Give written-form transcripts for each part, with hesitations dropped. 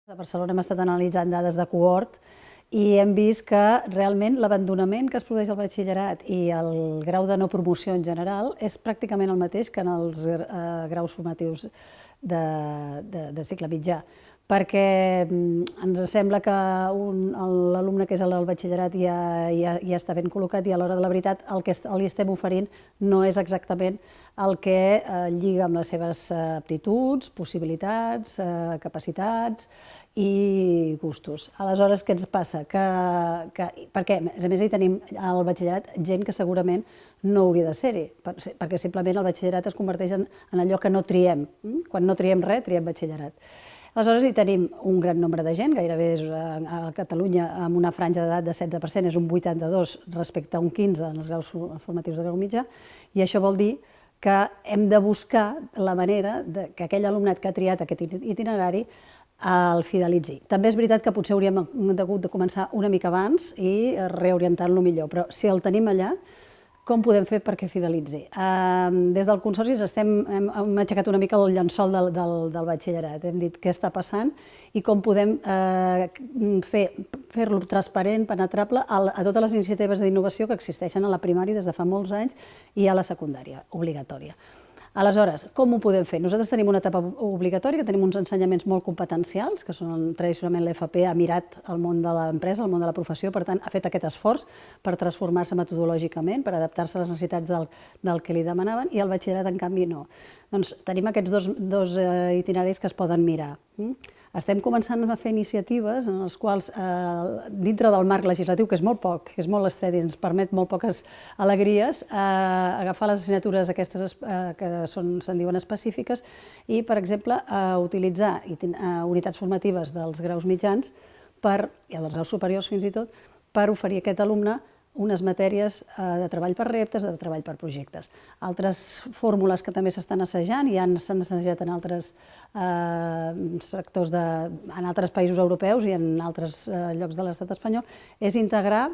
A Barcelona hem estat analitzant dades de cohort i hem vist que realment l'abandonament que es produeix al batxillerat i el grau de no promoció en general és pràcticament el mateix que en els graus formatius de cicle mitjà, perquè ens sembla que l'alumne que és al batxillerat ja està ben col·locat i a l'hora de la veritat el que li estem oferint no és exactament el que lliga amb les seves aptituds, possibilitats, capacitats i gustos. Aleshores, què ens passa? Perquè, a més, hi tenim al batxillerat gent que segurament no hauria de ser-hi, perquè simplement el batxillerat es converteix en allò que no triem. Quan no triem res, triem batxillerat. Aleshores, hi tenim un gran nombre de gent, gairebé a Catalunya, amb una franja d'edat de 16%, és un 82% respecte a un 15% en els graus formatius de grau mitjà, i això vol dir que hem de buscar la manera que aquell alumnat que ha triat aquest itinerari el fidelitzi. També és veritat que potser hauríem hagut de començar una mica abans i reorientant-lo millor, però si el tenim allà, com podem fer perquè fidelitzi? Des del Consorci hem aixecat una mica el llençol del batxillerat, hem dit què està passant i com podem fer-lo transparent, penetrable a totes les iniciatives d'innovació que existeixen a la primària des de fa molts anys i a la secundària, obligatòria. Aleshores, com ho podem fer? Nosaltres tenim una etapa obligatòria, tenim uns ensenyaments molt competencials, que són tradicionalment l'FP ha mirat el món de l'empresa, el món de la professió, per tant, ha fet aquest esforç per transformar-se metodològicament, per adaptar-se a les necessitats del que li demanaven, i el batxillerat, en canvi, no. Doncs tenim aquests dos itineraris que es poden mirar. Estem començant a fer iniciatives en les quals, dintre del marc legislatiu, que és molt poc, que és molt estret i ens permet molt poques alegries, agafar les assignatures aquestes que se'n diuen específiques i, per exemple, utilitzar unitats formatives dels graus mitjans i dels graus superiors fins i tot, per oferir a aquest alumne unes matèries de treball per reptes, de treball per projectes. Altres fórmules que també s'estan assajant i s'han assajat en altres sectors, en altres països europeus i en altres llocs de l'estat espanyol, és integrar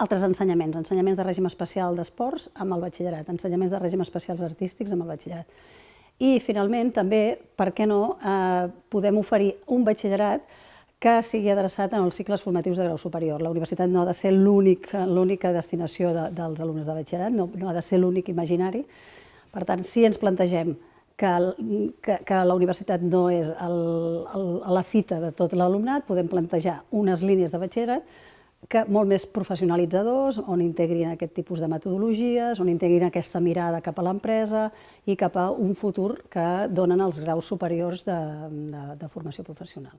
altres ensenyaments, ensenyaments de règim especial d'esports amb el batxillerat, ensenyaments de règim especials artístics amb el batxillerat. I, finalment, també, per què no, podem oferir un batxillerat que sigui adreçat en els cicles formatius de grau superior. La universitat no ha de ser l'única destinació dels alumnes de batxillerat, no ha de ser l'únic imaginari. Per tant, si ens plantegem que la universitat no és la fita de tot l'alumnat, podem plantejar unes línies de batxillerat molt més professionalitzadors, on integrin aquest tipus de metodologies, on integrin aquesta mirada cap a l'empresa i cap a un futur que donen els graus superiors de formació professional.